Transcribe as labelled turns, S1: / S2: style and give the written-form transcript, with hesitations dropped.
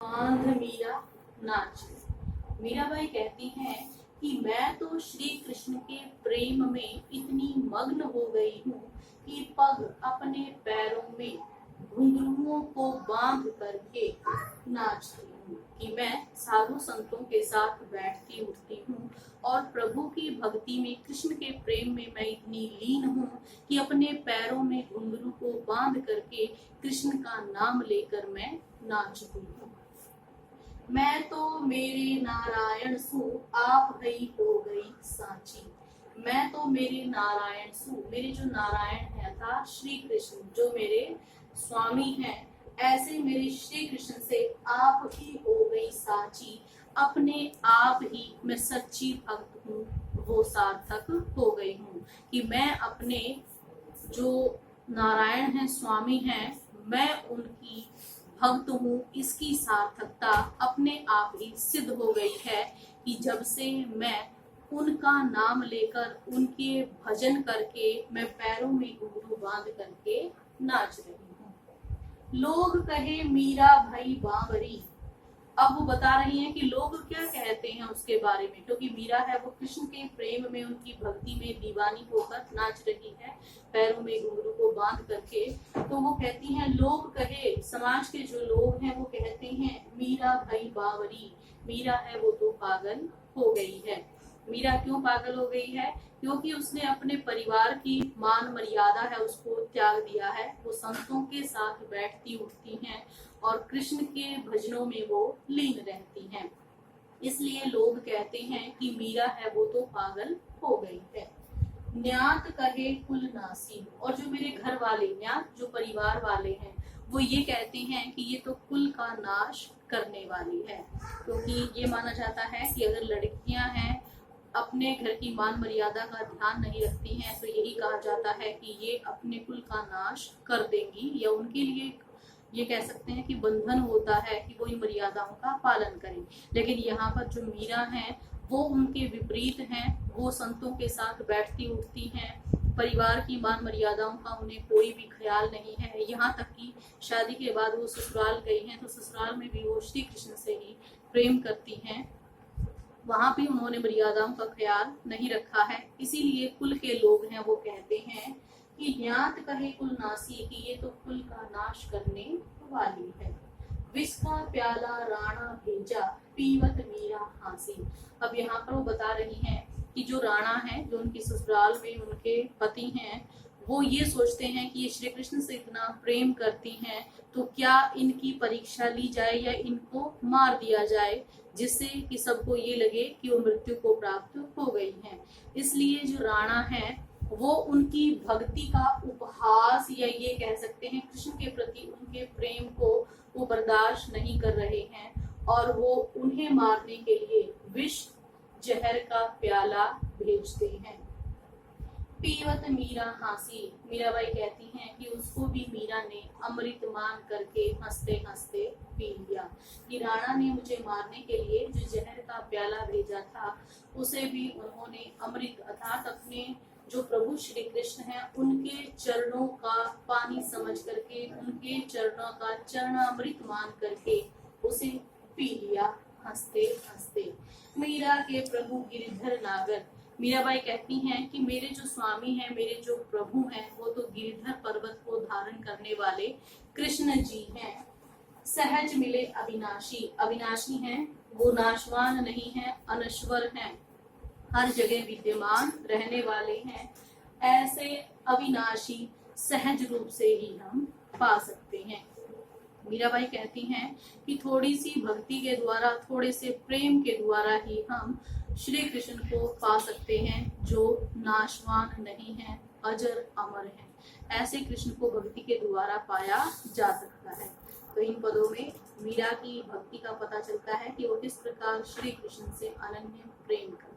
S1: बांध मीरा नाच। मीराबाई कहती हैं कि मैं तो श्री कृष्ण के प्रेम में इतनी मग्न हो गई हूँ कि पग अपने पैरों में घुंघरुओं को बांध करके नाचती हूँ, कि मैं साधु संतों के साथ बैठती उठती हूँ और प्रभु की भक्ति में, कृष्ण के प्रेम में मैं इतनी लीन हूँ कि अपने पैरों में घुंघरू को बांध करके कृष्ण का नाम लेकर मैं नाचती हूँ। मैं तो मेरे नारायण सु आप ही हो गई साची। मैं तो मेरे नारायण सु, मेरे जो नारायण है अर्थात श्री कृष्ण जो मेरे स्वामी हैं, ऐसे मेरे श्री कृष्ण से आप ही हो गई साची। अपने आप ही मैं सच्ची भक्त हूँ, वो सार्थक हो गई हूँ कि मैं अपने जो नारायण हैं, स्वामी हैं, मैं उनकी भक्त हूँ। इसकी सार्थकता अपने आप ही सिद्ध हो गई है कि जब से मैं उनका नाम लेकर, उनके भजन करके, मैं पैरों में घुंघरू बांध करके नाच रही हूँ। लोग कहे मीरा भाई बावरी। अब वो बता रही हैं कि लोग क्या कहते हैं उसके बारे में, क्योंकि मीरा है वो कृष्ण के प्रेम में, उनकी भक्ति में दीवानी होकर नाच रही है पैरों में घुंघरू को बांध करके। तो वो कहती हैं, लोग कहे, समाज के जो लोग हैं वो कहते हैं मीरा भाई बावरी, मीरा है वो तो पागल हो गई है। मीरा क्यों पागल हो गई है? क्योंकि उसने अपने परिवार की मान मर्यादा है उसको त्याग दिया है। वो संतों के साथ बैठती उठती हैं और कृष्ण के भजनों में वो लीन रहती हैं। इसलिए लोग कहते हैं कि मीरा है वो तो पागल हो गई है। न्यात कहे कुल नासी, और जो मेरे घर वाले, न्यात जो परिवार वाले हैं, वो ये कहते हैं कि ये तो कुल का नाश करने वाली है। क्योंकि ये माना जाता है कि अगर लड़कियां हैं, अपने घर की मान मर्यादा का ध्यान नहीं रखती हैं, तो यही कहा जाता है कि ये अपने कुल का नाश कर देंगी, या उनके लिए ये कह सकते हैं कि बंधन होता है कि वो इन मर्यादाओं का पालन करें। लेकिन यहाँ पर जो मीरा हैं वो उनके विपरीत हैं। वो संतों के साथ बैठती उठती हैं, परिवार की मान मर्यादाओं का उन्हें कोई भी ख्याल नहीं है। यहाँ तक कि शादी के बाद वो ससुराल गई हैं तो ससुराल में भी वो श्री कृष्ण से ही प्रेम करती हैं, वहां भी उन्होंने मर्यादाओं का ख्याल नहीं रखा है। इसीलिए कुल के लोग हैं वो कहते हैं कि ज्ञात कहे कुल नासी, कि ये तो कुल का नाश करने वाली है। विष का प्याला राणा भेजा, पीवत मीरा हासी। अब यहाँ पर वो बता रही हैं कि जो राणा है, जो उनकी ससुराल में उनके पति हैं, वो ये सोचते हैं कि ये श्री कृष्ण से इतना प्रेम करती हैं तो क्या इनकी परीक्षा ली जाए या इनको मार दिया जाए, जिससे कि सबको ये लगे कि वो मृत्यु को प्राप्त हो गई हैं। इसलिए जो राणा है वो उनकी भक्ति का उपहास, या ये कह सकते हैं कृष्ण के प्रति उनके प्रेम को वो बर्दाश्त नहीं कर रहे हैं और वो उन्हें मारने के लिए विष जहर का प्याला भेजते हैं। पीवत मीरा हासी, मीराबाई कहती हैं कि उसको भी मीरा ने अमृत मान करके हंसते हंसते पी लिया। कि राणा ने मुझे मारने के लिए जो जहर का प्याला भेजा था, उसे भी उन्होंने अमृत अर्थात अपने जो प्रभु श्री कृष्ण हैं उनके चरणों का पानी समझ करके, उनके चरणों का चरणामृत मान करके उसे पी लिया हंसते हंसते। मीरा के प्रभु गिरिधर नागर, मीराबाई कहती हैं कि मेरे जो स्वामी हैं, मेरे जो प्रभु हैं, वो तो गिरिधर पर्वत को धारण करने वाले कृष्ण जी हैं। सहज मिले अविनाशी, अविनाशी हैं, वो नाशवान नहीं हैं, अनश्वर हैं, हर जगह विद्यमान रहने वाले हैं। ऐसे अविनाशी सहज रूप से ही हम पा सकते हैं। मीराबाई कहती हैं कि थोड़ी सी भक्ति के द्वारा, थोड़े से प्रेम के द्वारा ही हम श्री कृष्ण को पा सकते हैं, जो नाशवान नहीं है, अजर अमर है। ऐसे कृष्ण को भक्ति के द्वारा पाया जा सकता है। तो इन पदों में मीरा की भक्ति का पता चलता है कि वो किस प्रकार श्री कृष्ण से अनन्य प्रेम करते हैं।